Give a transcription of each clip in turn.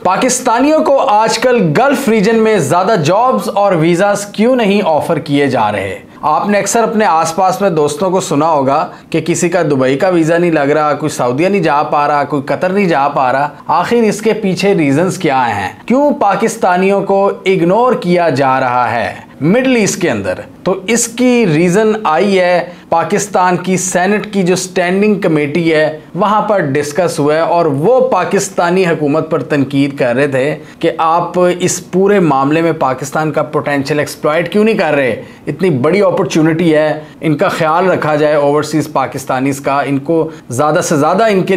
पाकिस्तानियों को आजकल गल्फ रीजन में ज्यादा जॉब्स और वीजास क्यों नहीं ऑफर किए जा रहे? आपने अक्सर अपने आसपास में दोस्तों को सुना होगा कि किसी का दुबई का वीजा नहीं लग रहा, कोई सऊदीया नहीं जा पा रहा, कोई कतर नहीं जा पा रहा। आखिर इसके पीछे रीजंस क्या हैं? क्यों पाकिस्तानियों को इग्नोर किया जा रहा है मिडल ईस्ट के अंदर? तो इसकी रीजन आई है पाकिस्तान की सेनेट की जो स्टैंडिंग कमेटी है वहां पर डिस्कस हुआ है और वो पाकिस्तानी हुकूमत पर तनकीद कर रहे थे कि आप इस पूरे मामले में पाकिस्तान का पोटेंशियल एक्सप्लॉइट क्यों नहीं कर रहे। इतनी बड़ी अपॉर्चुनिटी है, इनका ख्याल रखा जाए ओवरसीज पाकिस्तानीज का, इनको ज़्यादा से ज़्यादा इनके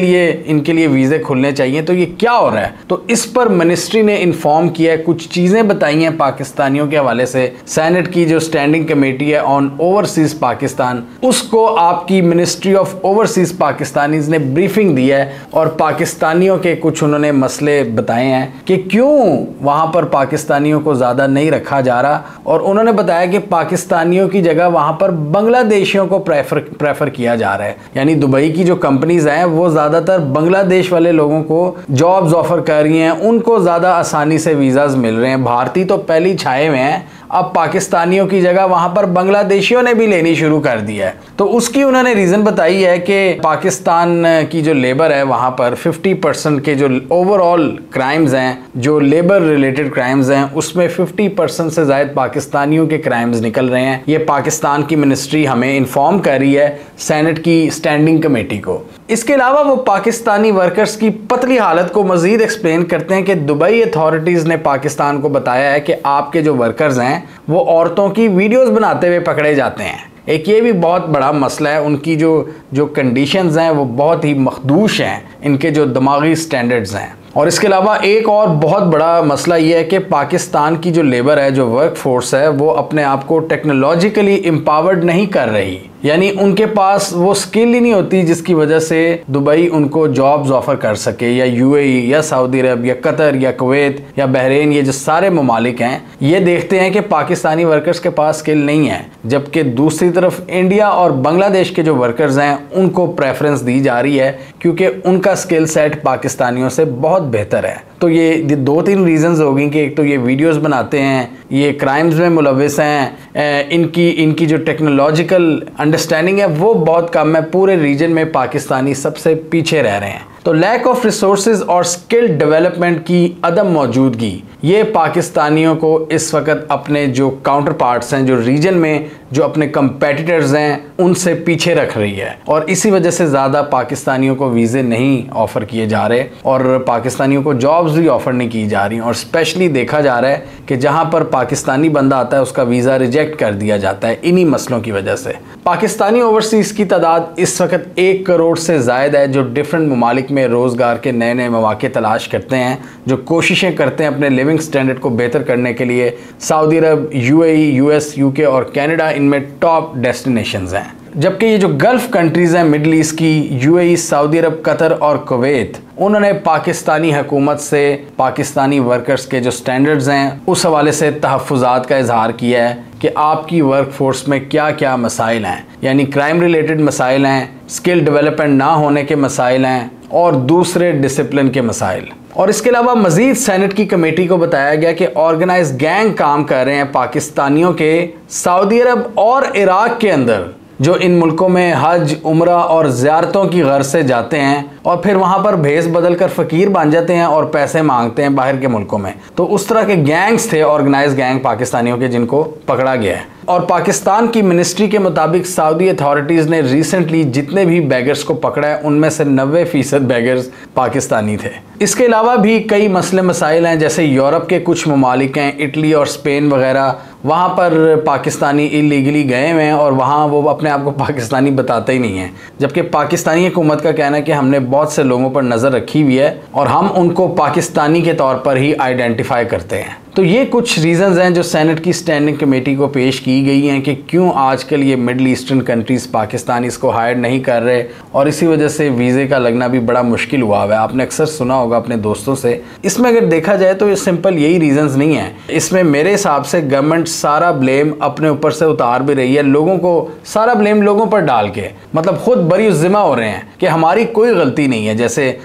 लिए वीज़े खुलने चाहिए। तो ये क्या हो रहा है? तो इस पर मिनिस्ट्री ने इन्फॉर्म किया है, कुछ चीज़ें बताई हैं पाकिस्तानियों के हवाले से। सेनेट की जो स्टैंडिंग कमेटी है ऑन ओवरसीज पाकिस्तान, उसको आपकी मिनिस्ट्री ऑफ ओवरसीज पाकिस्तानीज ने ब्रीफिंग दी है और पाकिस्तानियों के कुछ उन्होंने मसले बताए हैं कि क्यों वहां पर पाकिस्तानियों को ज़्यादा नहीं रखा जा रहा। और उन्होंने बताया कि पाकिस्तानियों की जगह वहां पर बांग्लादेशियों को प्रेफर किया जा रहा है। यानी दुबई की जो कंपनीज हैं वो ज़्यादातर बांग्लादेश वाले लोगों को जॉब्स ऑफर कर रही हैं, उनको ज़्यादा आसानी से वीज़ाज मिल रहे हैं। भारतीय तो पहले ही छाए हुए हैं, अब पाकिस्तानियों की जगह वहां पर बांग्लादेशियों ने भी लेनी शुरू कर दिया है। तो उसकी उन्होंने रीज़न बताई है कि पाकिस्तान की जो लेबर है वहां पर 50% के जो ओवरऑल क्राइम्स हैं, जो लेबर रिलेटेड क्राइम्स हैं, उसमें 50% से ज़्यादा पाकिस्तानियों के क्राइम्स निकल रहे हैं। ये पाकिस्तान की मिनिस्ट्री हमें इन्फॉर्म कर रही है सेनेट की स्टैंडिंग कमेटी को। इसके अलावा वो पाकिस्तानी वर्कर्स की पतली हालत को मज़ीद एक्सप्लेन करते हैं कि दुबई अथॉरिटीज़ ने पाकिस्तान को बताया है कि आपके जो वर्कर्स हैं वो औरतों की वीडियोस बनाते हुए पकड़े जाते हैं। एक ये भी बहुत बड़ा मसला है, उनकी जो कंडीशंस हैं वो बहुत ही मखदूश हैं, इनके जो दिमागी स्टैंडर्ड्स हैं। और इसके अलावा एक और बहुत बड़ा मसला ये है कि पाकिस्तान की जो लेबर है, जो वर्क फोर्स है, वो अपने आप को टेक्नोलॉजिकली एम्पावर्ड नहीं कर रही। यानी उनके पास वो स्किल ही नहीं होती जिसकी वजह से दुबई उनको जॉब्स ऑफर कर सके, या यूएई या सऊदी अरब या कतर या कुवैत या बहरीन, ये जो सारे ममालिक हैं ये देखते हैं कि पाकिस्तानी वर्कर्स के पास स्किल नहीं है, जबकि दूसरी तरफ इंडिया और बांग्लादेश के जो वर्कर्स हैं उनको प्रेफरेंस दी जा रही है क्योंकि उनका स्किल सेट पाकिस्तानियों से बहुत बेहतर है। तो ये 2-3 रीजंस होगी कि एक तो ये वीडियोस बनाते हैं, ये क्राइम्स में मुलविस हैं, इनकी जो टेक्नोलॉजिकल अंडरस्टैंडिंग है वो बहुत कम है। पूरे रीजन में पाकिस्तानी सबसे पीछे रह रहे हैं। तो लैक ऑफ रिसोर्सेज और स्किल डेवलपमेंट की अदम मौजूदगी ये पाकिस्तानियों को इस वक्त अपने जो काउंटर पार्ट्स हैं, जो रीजन में जो अपने कंपेटिटर्स हैं, उनसे पीछे रख रही है। और इसी वजह से ज़्यादा पाकिस्तानियों को वीज़े नहीं ऑफ़र किए जा रहे और पाकिस्तानियों को जॉब्स भी ऑफ़र नहीं की जा रही। और स्पेशली देखा जा रहा है कि जहाँ पर पाकिस्तानी बंदा आता है उसका वीज़ा रिजेक्ट कर दिया जाता है इन्हीं मसलों की वजह से। पाकिस्तानी ओवरसीज़ की तादाद इस वक्त 1 करोड़ से ज़ायद है, जो डिफरेंट ममालिक में रोज़गार के नए नए मौके तलाश करते हैं, जो कोशिशें करते हैं अपने लिविंग स्टैंडर्ड को बेहतर करने के लिए। सऊदी अरब, यूएई, यूएस, यूके और कनाडा इनमें टॉप डेस्टिनेशंस हैं। जबकि ये जो गल्फ कंट्रीज़ हैं मिडल ईस्ट की, यूएई, सऊदी अरब, कतर और कुवैत, उन्होंने पाकिस्तानी हुकूमत से पाकिस्तानी वर्कर्स के जो स्टैंडर्ड्स हैं उस हवाले से तहफ़्फ़ुज़ात का इजहार किया है कि आपकी वर्क फोर्स में क्या क्या मसाइल हैं। यानी क्राइम रिलेटेड मसाइल हैं, स्किल डेवलपमेंट ना होने के मसाइल हैं और दूसरे डिसिप्लिन के मसाइल। और इसके अलावा मज़ीद सेनेट की कमेटी को बताया गया कि ऑर्गेनाइज गैंग काम कर रहे हैं पाकिस्तानियों के सऊदी अरब और इराक़ के अंदर, जो इन मुल्कों में हज, उम्रा और ज़ियारतों की गर्ज से जाते हैं और फिर वहाँ पर भेस बदल कर फ़कीर बन जाते हैं और पैसे मांगते हैं बाहर के मुल्कों में। तो उस तरह के गैंग्स थे, ऑर्गेनाइज गैंग पाकिस्तानियों के, जिनको पकड़ा गया है। और पाकिस्तान की मिनिस्ट्री के मुताबिक सऊदी अथॉरिटीज़ ने रिसेंटली जितने भी बैगर्स को पकड़ा है उनमें से 90% बैगर्स पाकिस्तानी थे। इसके अलावा भी कई मसले मसाइल हैं, जैसे यूरोप के कुछ ममालिक हैं, इटली और स्पेन वगैरह, वहाँ पर पाकिस्तानी इलीगली गए हुए हैं और वहाँ वो अपने आप को पाकिस्तानी बताते ही नहीं हैं। जबकि पाकिस्तानी हुकूमत का कहना है कि हमने बहुत से लोगों पर नज़र रखी हुई है और हम उनको पाकिस्तानी के तौर पर ही आइडेंटिफाई करते हैं। तो ये कुछ रीज़न्स हैं जो सेनेट की स्टैंडिंग कमेटी को पेश की गई हैं कि क्यों आजकल ये मिडल ईस्टर्न कंट्रीज़ पाकिस्तानी इसको हायर नहीं कर रहे और इसी वजह से वीज़े का लगना भी बड़ा मुश्किल हुआ है। आपने अक्सर सुना होगा अपने दोस्तों से। इसमें अगर देखा जाए तो ये सिंपल यही रीज़न्स नहीं है। इसमें मेरे हिसाब से गवर्नमेंट सारा ब्लेम अपने ऊपर से उतार भी रही है, लोगों को सारा ब्लेम लोगों पर डाल के, मतलब खुद बरी ज़िम्मा हो रहे हैं कि हमारी कोई गलती नहीं है।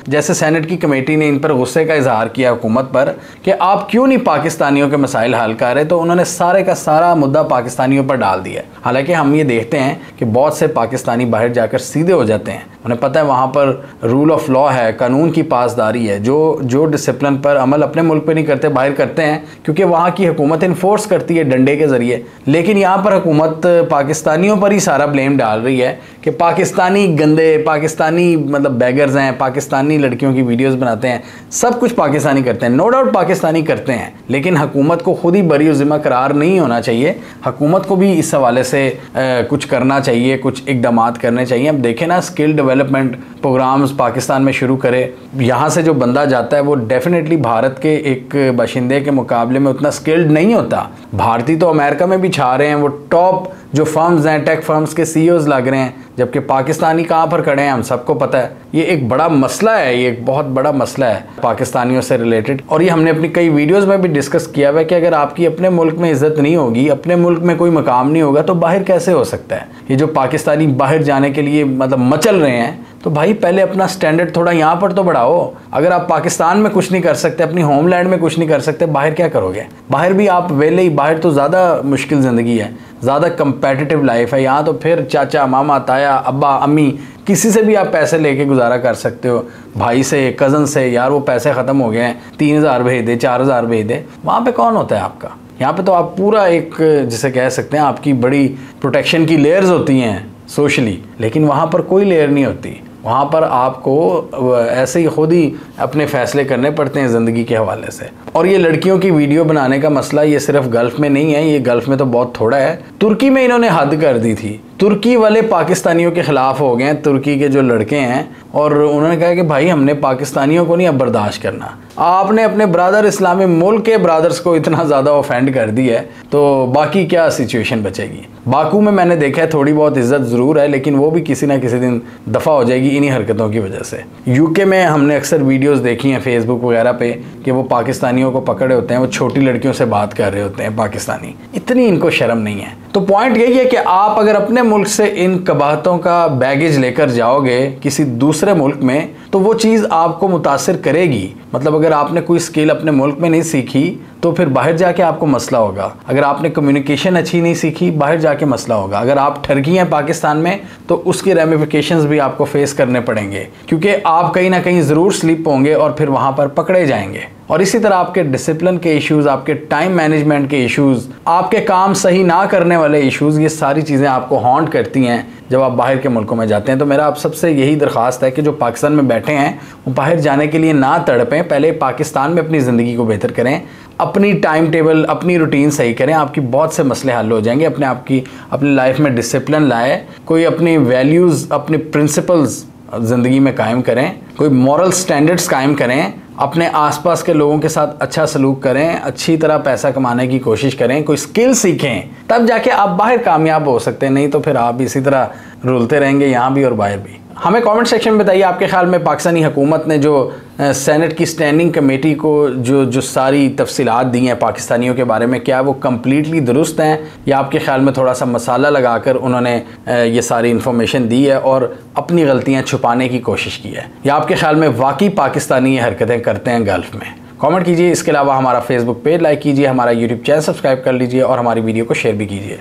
जैसे सेनेट की कमेटी ने इन पर गुस्से का इजहार किया हुकूमत पर कि आप क्यों नहीं पाकिस्तानियों के मसाइल हल कर रहे, तो उन्होंने सारे का सारा मुद्दा पाकिस्तानियों पर डाल दिया। हालांकि हम ये देखते हैं कि बहुत से पाकिस्तानी बाहर जाकर सीधे हो जाते हैं, उन्हें पता है वहाँ पर रूल ऑफ लॉ है, कानून की पासदारी है। जो डिसिप्लिन पर अमल अपने मुल्क पे नहीं करते बाहर करते हैं, क्योंकि वहाँ की हुकूमत इन्फोर्स करती है डंडे के ज़रिए। लेकिन यहाँ पर हुकूमत पाकिस्तानियों पर ही सारा ब्लेम डाल रही है कि पाकिस्तानी गंदे, पाकिस्तानी मतलब बैगर्स हैं, पाकिस्तानी लड़कियों की वीडियोस बनाते हैं, सब कुछ पाकिस्तानी करते हैं। नो डाउट पाकिस्तानी करते हैं, लेकिन हुकूमत को खुद ही बरी ज़िम्मा करार नहीं होना चाहिए। हुकूमत को भी इस हवाले से कुछ करना चाहिए, कुछ इकदाम करने चाहिए। अब देखें ना, स्किल डेवलपमेंट प्रोग्राम्स पाकिस्तान में शुरू करे। यहाँ से जो बंदा जाता है वो डेफिनेटली भारत के एक बाशिंदे के मुकाबले में उतना स्किल्ड नहीं होता। भारतीय तो अमेरिका में भी छा रहे हैं, वो टॉप जो फर्म्स हैं, टेक फर्म्स के सीईओज लग रहे हैं, जबकि पाकिस्तानी कहाँ पर खड़े हैं हम सबको पता है। ये एक बड़ा मसला है, ये एक बहुत बड़ा मसला है पाकिस्तानियों से रिलेटेड। और ये हमने अपनी कई वीडियोस में भी डिस्कस किया हुआ है कि अगर आपकी अपने मुल्क में इज्जत नहीं होगी, अपने मुल्क में कोई मकाम नहीं होगा, तो बाहर कैसे हो सकता है। ये जो पाकिस्तानी बाहर जाने के लिए मतलब मचल रहे हैं, तो भाई पहले अपना स्टैंडर्ड थोड़ा यहाँ पर तो बढ़ाओ। अगर आप पाकिस्तान में कुछ नहीं कर सकते, अपनी होमलैंड में कुछ नहीं कर सकते, बाहर क्या करोगे। बाहर भी आप वेले ही, बाहर तो ज़्यादा मुश्किल ज़िंदगी है, ज़्यादा कंपेटिटिव लाइफ है। यहाँ तो फिर चाचा, मामा, ताया, अब्बा, अम्मी, किसी से भी आप पैसे लेके गुजारा कर सकते हो, भाई से, कज़न से। यार वो पैसे ख़त्म हो गए हैं, 3000 भेज दे, 4000 भेज दे। वहाँ पे कौन होता है आपका। यहाँ पे तो आप पूरा एक, जिसे कह सकते हैं, आपकी बड़ी प्रोटेक्शन की लेयर्स होती हैं सोशली, लेकिन वहाँ पर कोई लेयर नहीं होती। वहाँ पर आपको ऐसे ही खुद ही अपने फ़ैसले करने पड़ते हैं ज़िंदगी के हवाले से। और ये लड़कियों की वीडियो बनाने का मसला ये सिर्फ गल्फ़ में नहीं है, ये गल्फ़ में तो बहुत थोड़ा है। तुर्की में इन्होंने हद कर दी थी, तुर्की वाले पाकिस्तानियों के ख़िलाफ़ हो गए हैं, तुर्की के जो लड़के हैं, और उन्होंने कहा कि भाई हमने पाकिस्तानियों को नहीं अब बर्दाश्त करना। आपने अपने ब्रदर इस्लामी मुल्क के ब्रदर्स को इतना ज़्यादा ऑफेंड कर दी है, तो बाकी क्या सिचुएशन बचेगी। बाकू में मैंने देखा है थोड़ी बहुत इज्जत ज़रूर है, लेकिन वो भी किसी ना किसी दिन दफ़ा हो जाएगी इन्हीं हरकतों की वजह से। यूके में हमने अक्सर वीडियोस देखी हैं फेसबुक वगैरह पे कि वो पाकिस्तानियों को पकड़े होते हैं, वो छोटी लड़कियों से बात कर रहे होते हैं पाकिस्तानी। इतनी इनको शर्म नहीं है। तो पॉइंट यही है कि आप अगर अपने मुल्क से इन कबाहतों का बैगेज लेकर जाओगे किसी दूसरे मुल्क में, तो वो चीज़ आपको मुतासिर करेगी। मतलब अगर आपने कोई स्किल अपने मुल्क में नहीं सीखी, तो फिर बाहर जाके आपको मसला होगा। अगर आपने कम्युनिकेशन अच्छी नहीं सीखी, बाहर जाके मसला होगा। अगर आप ठरकी हैं पाकिस्तान में, तो उसके रेमिफिकेशंस भी आपको फेस करने पड़ेंगे, क्योंकि आप कहीं ना कहीं ज़रूर स्लिप होंगे और फिर वहाँ पर पकड़े जाएंगे। और इसी तरह आपके डिसिप्लिन के इश्यूज़, आपके टाइम मैनेजमेंट के इश्यूज़, आपके काम सही ना करने वाले इश्यूज़, ये सारी चीज़ें आपको हॉन्ट करती हैं जब आप बाहर के मुल्कों में जाते हैं। तो मेरा आप सबसे यही दरख्वास्त है कि जो पाकिस्तान में बैठे हैं वो बाहर जाने के लिए ना तड़पें, पहले पाकिस्तान में अपनी ज़िंदगी को बेहतर करें, अपनी टाइम टेबल, अपनी रूटीन सही करें, आपकी बहुत से मसले हल हो जाएंगे। अपनी लाइफ में डिसिप्लिन लाए, कोई अपनी वैल्यूज़, अपनी प्रिंसिपल्स ज़िंदगी में कायम करें, कोई मॉरल स्टैंडर्ड्स कायम करें, अपने आसपास के लोगों के साथ अच्छा सलूक करें, अच्छी तरह पैसा कमाने की कोशिश करें, कोई स्किल सीखें, तब जाके आप बाहर कामयाब हो सकते हैं। नहीं तो फिर आप इसी तरह रुलते रहेंगे यहाँ भी और बाहर भी। हमें कमेंट सेक्शन में बताइए आपके ख्याल में पाकिस्तानी हुकूमत ने जो सेनेट की स्टैंडिंग कमेटी को जो सारी तफसीलात दी हैं पाकिस्तानियों के बारे में, क्या वो कम्प्लीटली दुरुस्त हैं, या आपके ख्याल में थोड़ा सा मसाला लगाकर उन्होंने ये सारी इन्फॉर्मेशन दी है और अपनी गलतियाँ छुपाने की कोशिश की है, या आपके ख्याल में वाकई पाकिस्तानी ये हरकतें करते हैं गल्फ़ में। कमेंट कीजिए। इसके अलावा हमारा फेसबुक पेज लाइक कीजिए, हमारा यूट्यूब चैनल सब्सक्राइब कर लीजिए और हमारी वीडियो को शेयर भी कीजिए।